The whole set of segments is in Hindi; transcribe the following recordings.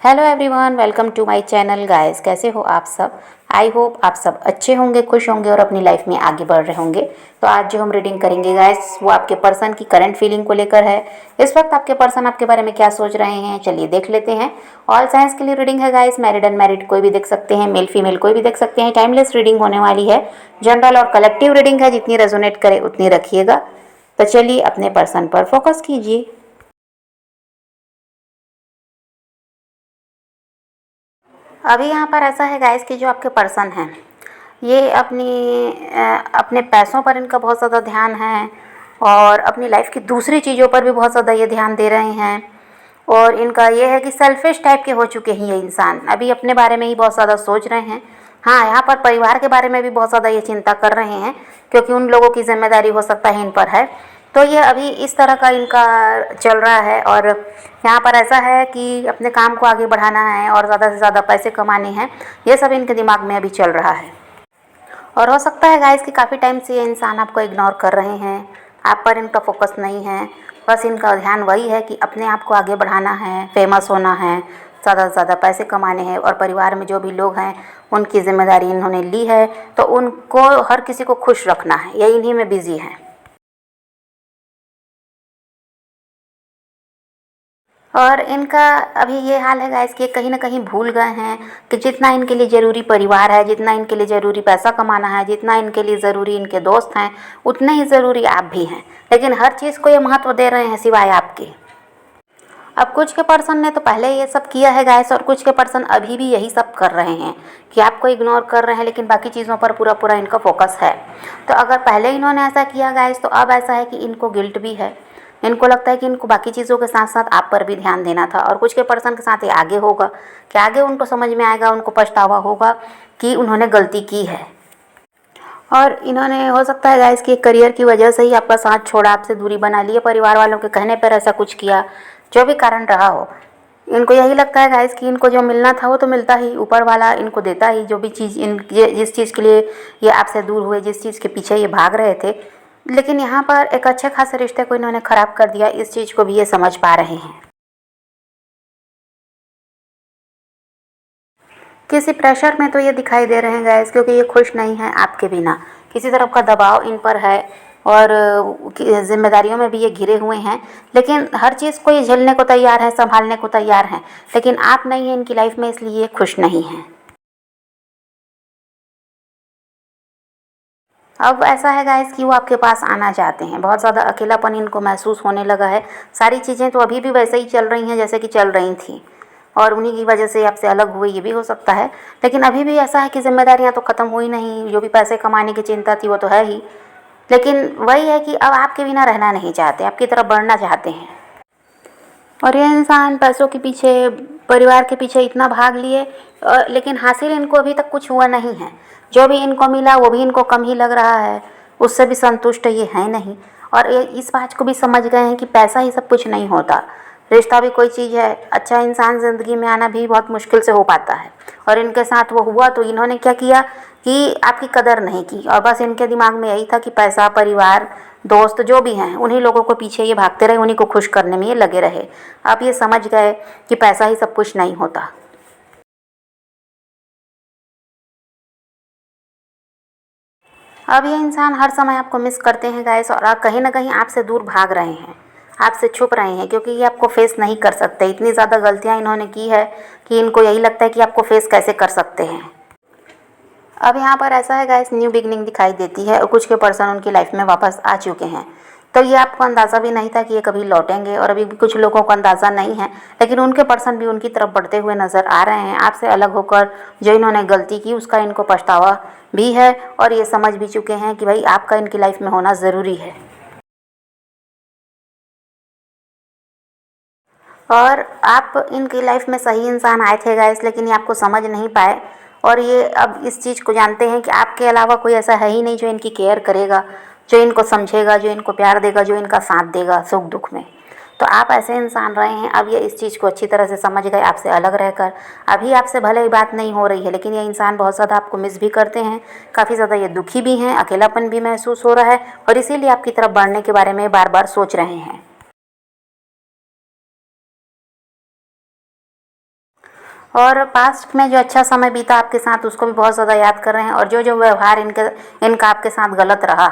Hello everyone, welcome to my channel guys. कैसे हो आप सब? आई होप आप सब अच्छे होंगे, खुश होंगे और अपनी लाइफ में आगे बढ़ रहे होंगे। तो आज जो हम रीडिंग करेंगे गाइस, वो आपके पर्सन की करंट फीलिंग को लेकर है। इस वक्त आपके पर्सन आपके बारे में क्या सोच रहे हैं, चलिए देख लेते हैं। ऑल साइंस के लिए रीडिंग है गाइस, मैरिड अनमैरिड कोई भी देख सकते हैं, मेल फीमेल कोई भी देख सकते हैं। टाइमलेस रीडिंग होने वाली है, जनरल और कलेक्टिव रीडिंग है, जितनी रेजोनेट करे उतनी रखिएगा। तो चलिए अपने पर्सन पर फोकस कीजिए। अभी यहाँ पर ऐसा है गाइस कि जो आपके पर्सन हैं, ये अपने पैसों पर इनका बहुत ज़्यादा ध्यान है और अपनी लाइफ की दूसरी चीज़ों पर भी बहुत ज़्यादा ये ध्यान दे रहे हैं। और इनका ये है कि सेल्फिश टाइप के हो चुके हैं ये इंसान, अभी अपने बारे में ही बहुत ज़्यादा सोच रहे हैं। हाँ, यहाँ पर परिवार के बारे में भी बहुत ज़्यादा ये चिंता कर रहे हैं, क्योंकि उन लोगों की जिम्मेदारी हो सकता है इन पर है। तो ये अभी इस तरह का इनका चल रहा है। और यहाँ पर ऐसा है कि अपने काम को आगे बढ़ाना है और ज़्यादा से ज़्यादा पैसे कमाने हैं, ये सब इनके दिमाग में अभी चल रहा है। और हो सकता है गाइस कि काफ़ी टाइम से ये इंसान आपको इग्नोर कर रहे हैं, आप पर इनका फोकस नहीं है। बस इनका ध्यान वही है कि अपने आप को आगे बढ़ाना है, फेमस होना है, ज़्यादा से ज़्यादा पैसे कमाने हैं। और परिवार में जो भी लोग हैं उनकी जिम्मेदारी इन्होंने ली है, तो उनको हर किसी को खुश रखना है, ये इन्हीं में बिजी हैं। और इनका अभी ये हाल है गाइस कि कहीं ना कहीं भूल गए हैं कि जितना इनके लिए ज़रूरी परिवार है, जितना इनके लिए ज़रूरी पैसा कमाना है, जितना इनके लिए ज़रूरी इनके दोस्त हैं, उतने ही ज़रूरी आप भी हैं। लेकिन हर चीज़ को ये महत्व दे रहे हैं सिवाय आपके। अब कुछ के पर्सन ने तो पहले ये सब किया है गाइस, और कुछ के पर्सन अभी भी यही सब कर रहे हैं कि आपको इग्नोर कर रहे हैं, लेकिन बाकी चीज़ों पर पूरा पूरा इनका फोकस है। तो अगर पहले इन्होंने ऐसा किया गाइस, तो अब ऐसा है कि इनको गिल्ट भी है। इनको लगता है कि इनको बाकी चीज़ों के साथ साथ आप पर भी ध्यान देना था। और कुछ के पर्सन के साथ ये आगे होगा कि आगे उनको समझ में आएगा, उनको पछतावा होगा कि उन्होंने गलती की है। और इन्होंने हो सकता है गाइस कि करियर की वजह से ही आपका साथ छोड़ा, आपसे दूरी बना ली, परिवार वालों के कहने पर ऐसा कुछ किया, जो भी कारण रहा हो। इनको यही लगता है गाइस कि इनको जो मिलना था वो तो मिलता ही, ऊपर वाला इनको देता ही। जो भी चीज़ जिस चीज़ के लिए ये आपसे दूर हुए, जिस चीज़ के पीछे ये भाग रहे थे, लेकिन यहाँ पर एक अच्छे खासे रिश्ते को इन्होंने ख़राब कर दिया। इस चीज़ को भी ये समझ पा रहे हैं। किसी प्रेशर में तो ये दिखाई दे रहे हैं गाइस, क्योंकि ये खुश नहीं हैं आपके बिना। किसी तरफ का दबाव इन पर है और जिम्मेदारियों में भी ये घिरे हुए हैं, लेकिन हर चीज़ को ये झेलने को तैयार है, संभालने को तैयार हैं। लेकिन आप नहीं हैं इनकी लाइफ में, इसलिए ये खुश नहीं हैं। अब ऐसा है गाइस कि वो आपके पास आना चाहते हैं, बहुत ज़्यादा अकेलापन इनको महसूस होने लगा है। सारी चीज़ें तो अभी भी वैसे ही चल रही हैं जैसे कि चल रही थी, और उन्हीं की वजह से आपसे अलग हुए, ये भी हो सकता है। लेकिन अभी भी ऐसा है कि जिम्मेदारियां तो ख़त्म हुई नहीं, जो भी पैसे कमाने की चिंता थी वो तो है ही। लेकिन वही है कि अब आपके बिना रहना नहीं चाहते, आपकी तरफ बढ़ना चाहते हैं। और ये इंसान पैसों के पीछे, परिवार के पीछे इतना भाग लिए, लेकिन हासिल इनको अभी तक कुछ हुआ नहीं है। जो भी इनको मिला वो भी इनको कम ही लग रहा है, उससे भी संतुष्ट ये हैं नहीं। और ये इस बात को भी समझ गए हैं कि पैसा ही सब कुछ नहीं होता, रिश्ता भी कोई चीज़ है। अच्छा इंसान ज़िंदगी में आना भी बहुत मुश्किल से हो पाता है, और इनके साथ वो हुआ। तो इन्होंने क्या किया कि आपकी कदर नहीं की, और बस इनके दिमाग में यही था कि पैसा, परिवार, दोस्त जो भी हैं, उन्हीं लोगों को पीछे ये भागते रहे, उन्हीं को खुश करने में ये लगे रहे। अब ये समझ गए कि पैसा ही सब कुछ नहीं होता। अब ये इंसान हर समय आपको मिस करते हैं गाइस, और आप कहीं ना कहीं आपसे दूर भाग रहे हैं, आपसे छुप रहे हैं, क्योंकि ये आपको फेस नहीं कर सकते। इतनी ज़्यादा गलतियां इन्होंने की है कि इनको यही लगता है कि आपको फेस कैसे कर सकते हैं। अब यहाँ पर ऐसा है गाइस, न्यू बिगनिंग दिखाई देती है, और कुछ के पर्सन उनकी लाइफ में वापस आ चुके हैं। तो ये आपको अंदाज़ा भी नहीं था कि ये कभी लौटेंगे, और अभी भी कुछ लोगों को अंदाज़ा नहीं है, लेकिन उनके पर्सन भी उनकी तरफ बढ़ते हुए नज़र आ रहे हैं। आपसे अलग होकर जो इन्होंने गलती की उसका इनको पछतावा भी है, और ये समझ भी चुके हैं कि भाई आपका इनकी लाइफ में होना ज़रूरी है। और आप इनकी लाइफ में सही इंसान आए थे गाइस, लेकिन ये आपको समझ नहीं पाए। और ये अब इस चीज़ को जानते हैं कि आपके अलावा कोई ऐसा है ही नहीं जो इनकी केयर करेगा, जो इनको समझेगा, जो इनको प्यार देगा, जो इनका साथ देगा सुख दुख में। तो आप ऐसे इंसान रहे हैं, अब ये इस चीज़ को अच्छी तरह से समझ गए आपसे अलग रहकर। अभी आपसे भले ही बात नहीं हो रही है, लेकिन ये इंसान बहुत ज़्यादा आपको मिस भी करते हैं, काफ़ी ज़्यादा ये दुखी भी हैं, अकेलापन भी महसूस हो रहा है, और इसीलिए आपकी तरफ बढ़ने के बारे में बार बार सोच रहे हैं। और पास्ट में जो अच्छा समय बीता आपके साथ उसको भी बहुत ज़्यादा याद कर रहे हैं। और जो जो व्यवहार इनका आपके साथ गलत रहा,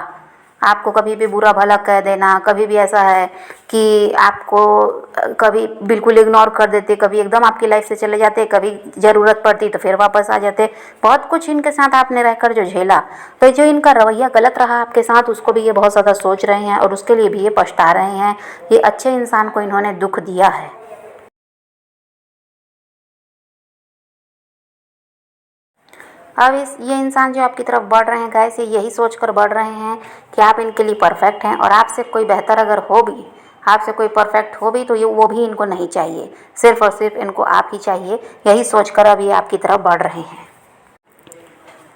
आपको कभी भी बुरा भला कह देना, कभी भी ऐसा है कि आपको कभी बिल्कुल इग्नोर कर देते, कभी एकदम आपकी लाइफ से चले जाते, कभी ज़रूरत पड़ती तो फिर वापस आ जाते। बहुत कुछ इनके साथ आपने रहकर जो झेला, तो जो इनका रवैया गलत रहा आपके साथ उसको भी ये बहुत ज़्यादा सोच रहे हैं और उसके लिए भी ये पछता रहे हैं। ये अच्छे इंसान को इन्होंने दुख दिया है। अब ये इंसान जो आपकी तरफ बढ़ रहे हैं गाइस, ये यही सोचकर बढ़ रहे हैं कि आप इनके लिए परफेक्ट हैं और आपसे कोई बेहतर अगर हो भी, आपसे कोई परफेक्ट हो भी तो ये वो भी इनको नहीं चाहिए, सिर्फ और सिर्फ इनको आप ही चाहिए। यही सोचकर अब ये आपकी तरफ बढ़ रहे हैं।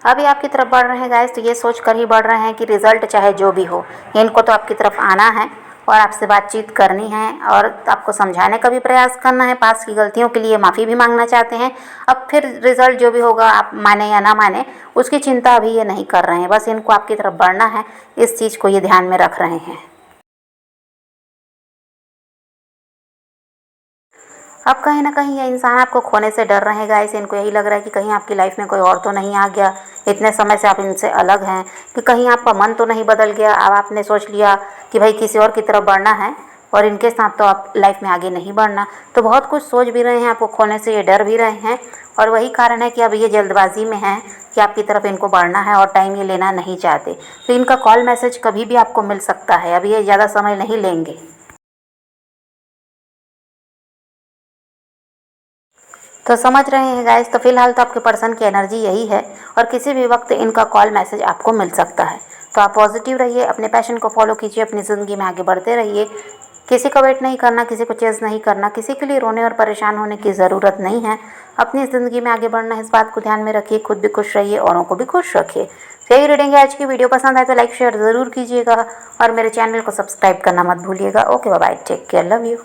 अभी आपकी तरफ बढ़ रहे हैं गाइस, तो ये सोच कर ही बढ़ रहे हैं कि रिजल्ट चाहे जो भी हो, इनको तो आपकी तरफ आना है और आपसे बातचीत करनी है और आपको समझाने का भी प्रयास करना है। पास की गलतियों के लिए माफ़ी भी मांगना चाहते हैं। अब फिर रिजल्ट जो भी होगा, आप माने या ना माने, उसकी चिंता अभी ये नहीं कर रहे हैं। बस इनको आपकी तरफ बढ़ना है, इस चीज़ को ये ध्यान में रख रहे हैं। अब कहीं ना कहीं ये इंसान आपको खोने से डर रहे हैं गाइस। इनको यही लग रहा है कि कहीं आपकी लाइफ में कोई और तो नहीं आ गया, इतने समय से आप इनसे अलग हैं, कि कहीं आपका मन तो नहीं बदल गया। अब आपने सोच लिया कि भाई किसी और की तरफ बढ़ना है और इनके साथ तो आप लाइफ में आगे नहीं बढ़ना। तो बहुत कुछ सोच भी रहे हैं, आपको खोने से ये डर भी रहे हैं और वही कारण है कि अब ये जल्दबाजी में हैं कि आपकी तरफ इनको बढ़ना है और टाइम ये लेना नहीं चाहते। तो इनका कॉल मैसेज कभी भी आपको मिल सकता है, अब ये ज़्यादा समय नहीं लेंगे। तो समझ रहे हैं गाइस, तो फिलहाल तो आपके पर्सन की एनर्जी यही है और किसी भी वक्त इनका कॉल मैसेज आपको मिल सकता है। तो आप पॉजिटिव रहिए, अपने पैशन को फॉलो कीजिए, अपनी ज़िंदगी में आगे बढ़ते रहिए। किसी का वेट नहीं करना, किसी को चेज़ नहीं करना, किसी के लिए रोने और परेशान होने की ज़रूरत नहीं है। अपनी ज़िंदगी में आगे बढ़ना है, इस बात को ध्यान में रखिए। खुद भी खुश रहिए, औरों को भी खुश रखिए। तो यही रीडिंग है आज की। वीडियो पसंद आए तो लाइक शेयर ज़रूर कीजिएगा और मेरे चैनल को सब्सक्राइब करना मत भूलिएगा। Okay bye, take care, love you.